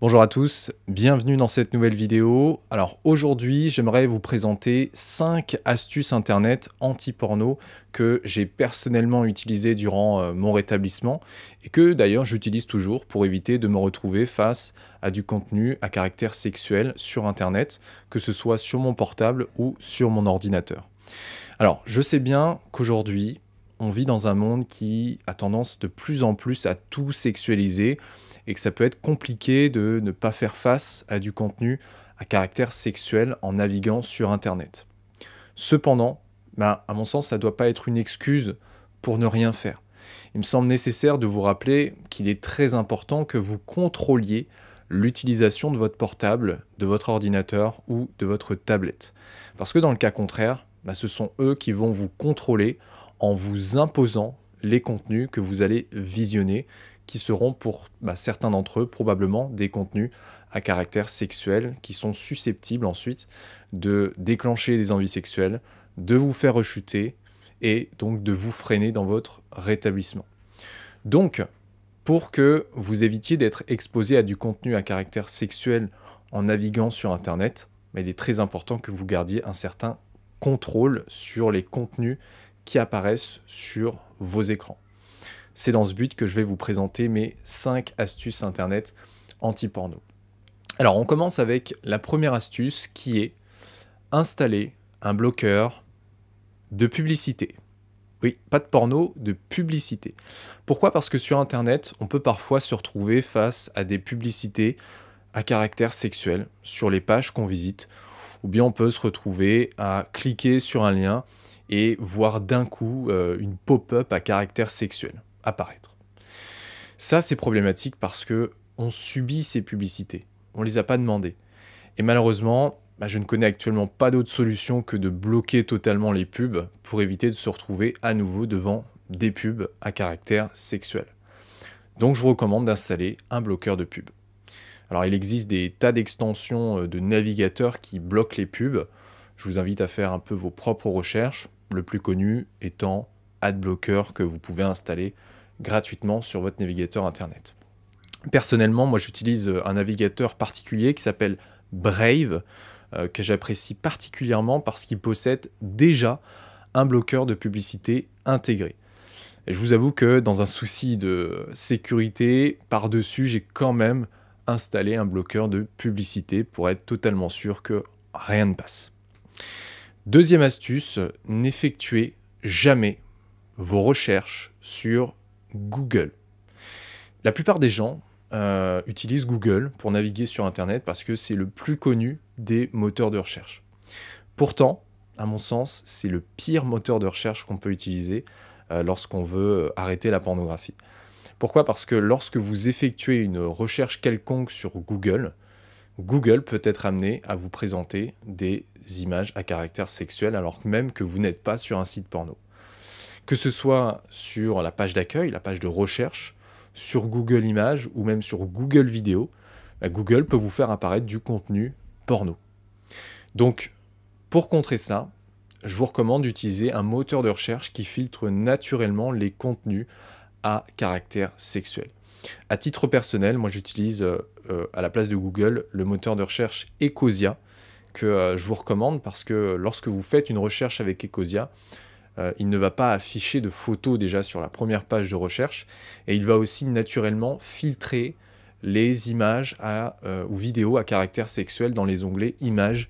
Bonjour à tous, bienvenue dans cette nouvelle vidéo. Alors aujourd'hui, j'aimerais vous présenter 5 astuces internet anti-porno que j'ai personnellement utilisées durant mon rétablissement et que d'ailleurs j'utilise toujours pour éviter de me retrouver face à du contenu à caractère sexuel sur internet, que ce soit sur mon portable ou sur mon ordinateur. Alors je sais bien qu'aujourd'hui, on vit dans un monde qui a tendance de plus en plus à tout sexualiser et que ça peut être compliqué de ne pas faire face à du contenu à caractère sexuel en naviguant sur Internet. Cependant, à mon sens, ça ne doit pas être une excuse pour ne rien faire. Il me semble nécessaire de vous rappeler qu'il est très important que vous contrôliez l'utilisation de votre portable, de votre ordinateur ou de votre tablette. Parce que dans le cas contraire, ce sont eux qui vont vous contrôler en vous imposant les contenus que vous allez visionner, qui seront pour certains d'entre eux probablement des contenus à caractère sexuel qui sont susceptibles ensuite de déclencher des envies sexuelles, de vous faire rechuter et donc de vous freiner dans votre rétablissement. Donc, pour que vous évitiez d'être exposé à du contenu à caractère sexuel en naviguant sur Internet, il est très important que vous gardiez un certain contrôle sur les contenus qui apparaissent sur vos écrans. C'est dans ce but que je vais vous présenter mes 5 astuces internet anti-porno. Alors on commence avec la première astuce qui est installer un bloqueur de publicité. Oui, pas de porno, de publicité. Pourquoi ? Parce que sur internet, on peut parfois se retrouver face à des publicités à caractère sexuel sur les pages qu'on visite, ou bien on peut se retrouver à cliquer sur un lien et voir d'un coup une pop-up à caractère sexuel apparaître. Ça, c'est problématique parce que on subit ces publicités. On les a pas demandées. Et malheureusement, je ne connais actuellement pas d'autre solution que de bloquer totalement les pubs pour éviter de se retrouver à nouveau devant des pubs à caractère sexuel. Donc, je vous recommande d'installer un bloqueur de pubs. Alors, il existe des tas d'extensions de navigateurs qui bloquent les pubs. Je vous invite à faire un peu vos propres recherches, le plus connu étant Adblocker que vous pouvez installer gratuitement sur votre navigateur internet. Personnellement, moi j'utilise un navigateur particulier qui s'appelle Brave, que j'apprécie particulièrement parce qu'il possède déjà un bloqueur de publicité intégré. Et je vous avoue que dans un souci de sécurité, par-dessus, j'ai quand même installé un bloqueur de publicité pour être totalement sûr que rien ne passe. Deuxième astuce, n'effectuez jamais vos recherches sur Google. La plupart des gens utilisent Google pour naviguer sur Internet parce que c'est le plus connu des moteurs de recherche. Pourtant, à mon sens, c'est le pire moteur de recherche qu'on peut utiliser lorsqu'on veut arrêter la pornographie. Pourquoi ? Parce que lorsque vous effectuez une recherche quelconque sur Google, Google peut être amené à vous présenter des images à caractère sexuel alors même que vous n'êtes pas sur un site porno. Que ce soit sur la page d'accueil, la page de recherche, sur Google Images ou même sur Google Vidéo, Google peut vous faire apparaître du contenu porno. Donc, pour contrer ça, je vous recommande d'utiliser un moteur de recherche qui filtre naturellement les contenus à caractère sexuel. À titre personnel, moi j'utilise à la place de Google le moteur de recherche Ecosia que je vous recommande parce que lorsque vous faites une recherche avec Ecosia, il ne va pas afficher de photos déjà sur la première page de recherche et il va aussi naturellement filtrer les images ou vidéos à caractère sexuel dans les onglets images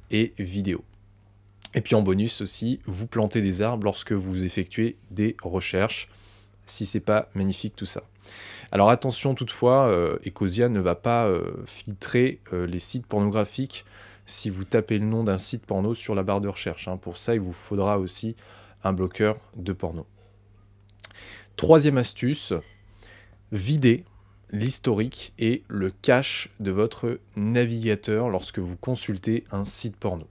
et vidéos. Et puis en bonus aussi, vous plantez des arbres lorsque vous effectuez des recherches, si c'est pas magnifique tout ça. Alors attention toutefois, Ecosia ne va pas filtrer les sites pornographiques si vous tapez le nom d'un site porno sur la barre de recherche. Pour ça, il vous faudra aussi un bloqueur de porno. Troisième astuce, videz l'historique et le cache de votre navigateur lorsque vous consultez un site porno.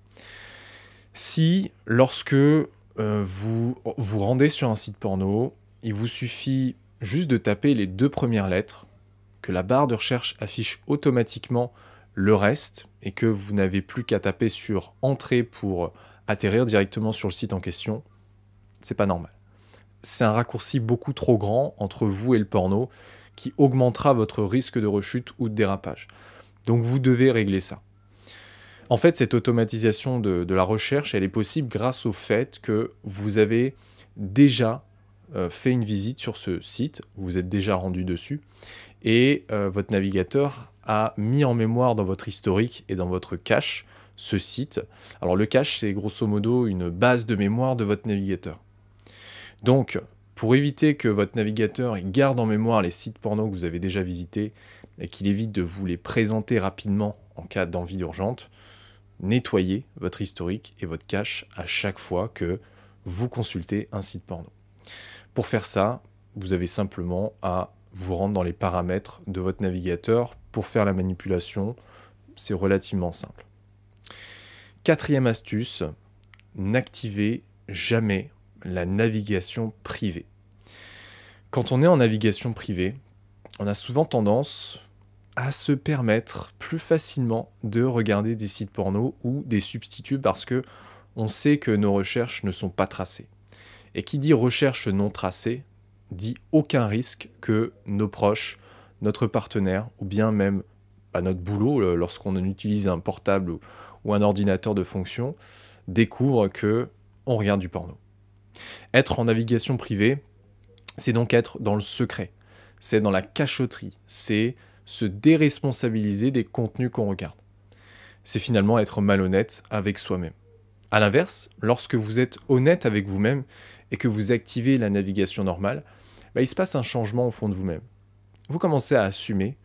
Si, lorsque vous vous rendez sur un site porno, il vous suffit juste de taper les 2 premières lettres, que la barre de recherche affiche automatiquement le reste et que vous n'avez plus qu'à taper sur Entrée pour atterrir directement sur le site en question, c'est pas normal. C'est un raccourci beaucoup trop grand entre vous et le porno qui augmentera votre risque de rechute ou de dérapage. Donc vous devez régler ça. En fait, cette automatisation de la recherche, elle est possible grâce au fait que vous avez déjà fait une visite sur ce site, vous êtes déjà rendu dessus, et votre navigateur a mis en mémoire dans votre historique et dans votre cache ce site. Alors le cache, c'est grosso modo une base de mémoire de votre navigateur. Donc, pour éviter que votre navigateur garde en mémoire les sites porno que vous avez déjà visités et qu'il évite de vous les présenter rapidement en cas d'envie urgente, nettoyez votre historique et votre cache à chaque fois que vous consultez un site porno. Pour faire ça, vous avez simplement à vous rendre dans les paramètres de votre navigateur pour faire la manipulation. C'est relativement simple. Quatrième astuce, n'activez jamais la navigation privée. Quand on est en navigation privée, on a souvent tendance à se permettre plus facilement de regarder des sites porno ou des substituts parce que on sait que nos recherches ne sont pas tracées. Et qui dit recherche non tracée, dit aucun risque que nos proches, notre partenaire ou bien même à notre boulot, lorsqu'on utilise un portable ou un ordinateur de fonction, découvrent qu'on regarde du porno. Être en navigation privée, c'est donc être dans le secret, c'est dans la cachotterie, c'est se déresponsabiliser des contenus qu'on regarde. C'est finalement être malhonnête avec soi-même. A l'inverse, lorsque vous êtes honnête avec vous-même et que vous activez la navigation normale, il se passe un changement au fond de vous-même. Vous commencez à assumer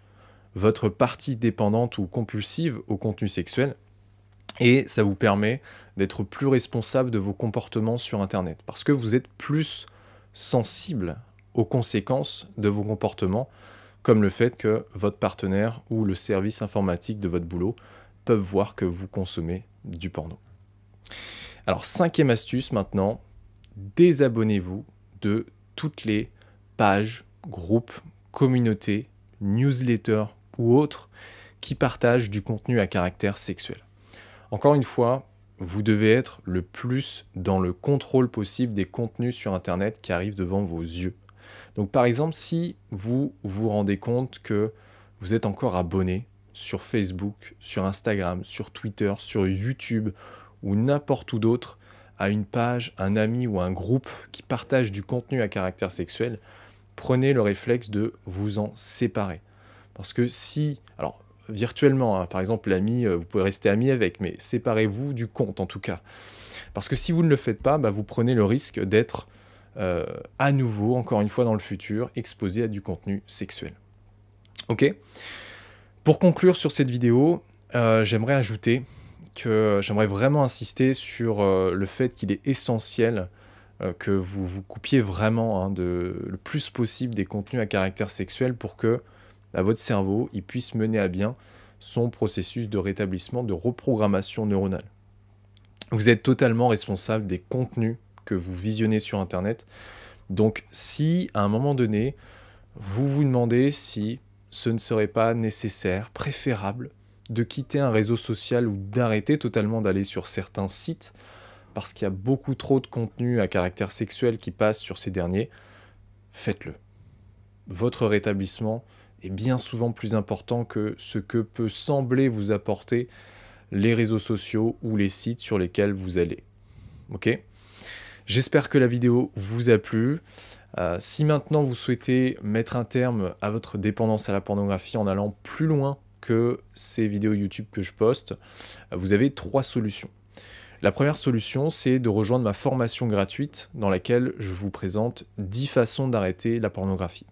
votre partie dépendante ou compulsive au contenu sexuel et ça vous permet d'être plus responsable de vos comportements sur Internet parce que vous êtes plus sensible aux conséquences de vos comportements comme le fait que votre partenaire ou le service informatique de votre boulot peuvent voir que vous consommez du porno. Alors, cinquième astuce maintenant, désabonnez-vous de toutes les pages, groupes, communautés, newsletters ou autres qui partagent du contenu à caractère sexuel. Encore une fois, vous devez être le plus dans le contrôle possible des contenus sur Internet qui arrivent devant vos yeux. Donc par exemple, si vous vous rendez compte que vous êtes encore abonné sur Facebook, sur Instagram, sur Twitter, sur YouTube ou n'importe où d'autre à une page, un ami ou un groupe qui partage du contenu à caractère sexuel, prenez le réflexe de vous en séparer. Parce que si, alors virtuellement, hein, par exemple l'ami, vous pouvez rester ami avec, mais séparez-vous du compte en tout cas. Parce que si vous ne le faites pas, vous prenez le risque d'être à nouveau, encore une fois dans le futur, exposé à du contenu sexuel. Ok ? Pour conclure sur cette vidéo, j'aimerais ajouter que j'aimerais vraiment insister sur le fait qu'il est essentiel que vous vous coupiez vraiment le plus possible des contenus à caractère sexuel pour que votre cerveau il puisse mener à bien son processus de rétablissement, de reprogrammation neuronale. Vous êtes totalement responsable des contenus que vous visionnez sur Internet. Donc si à un moment donné, vous vous demandez si ce ne serait pas nécessaire, préférable, de quitter un réseau social ou d'arrêter totalement d'aller sur certains sites, parce qu'il y a beaucoup trop de contenu à caractère sexuel qui passe sur ces derniers, faites-le. Votre rétablissement est bien souvent plus important que ce que peut sembler vous apporter les réseaux sociaux ou les sites sur lesquels vous allez. Ok ? J'espère que la vidéo vous a plu. Si maintenant vous souhaitez mettre un terme à votre dépendance à la pornographie en allant plus loin que ces vidéos YouTube que je poste, vous avez 3 solutions. La première solution, c'est de rejoindre ma formation gratuite dans laquelle je vous présente 10 façons d'arrêter la pornographie.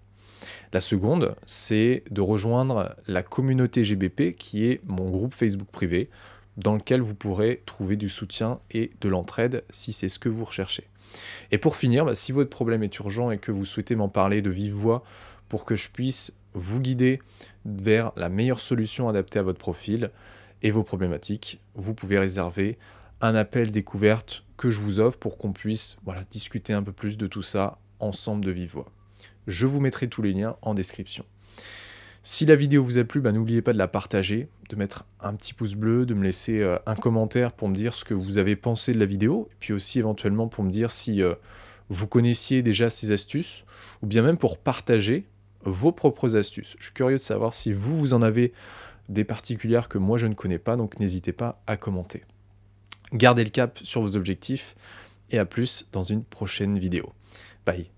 La seconde, c'est de rejoindre la communauté GBP qui est mon groupe Facebook privé dans lequel vous pourrez trouver du soutien et de l'entraide si c'est ce que vous recherchez. Et pour finir, si votre problème est urgent et que vous souhaitez m'en parler de vive voix pour que je puisse vous guider vers la meilleure solution adaptée à votre profil et vos problématiques, vous pouvez réserver un appel découverte que je vous offre pour qu'on puisse discuter un peu plus de tout ça ensemble de vive voix. Je vous mettrai tous les liens en description. Si la vidéo vous a plu, n'oubliez pas de la partager, de mettre un petit pouce bleu, de me laisser un commentaire pour me dire ce que vous avez pensé de la vidéo, et puis aussi éventuellement pour me dire si vous connaissiez déjà ces astuces, ou bien même pour partager vos propres astuces. Je suis curieux de savoir si vous en avez des particulières que moi je ne connais pas, donc n'hésitez pas à commenter. Gardez le cap sur vos objectifs, et à plus dans une prochaine vidéo. Bye.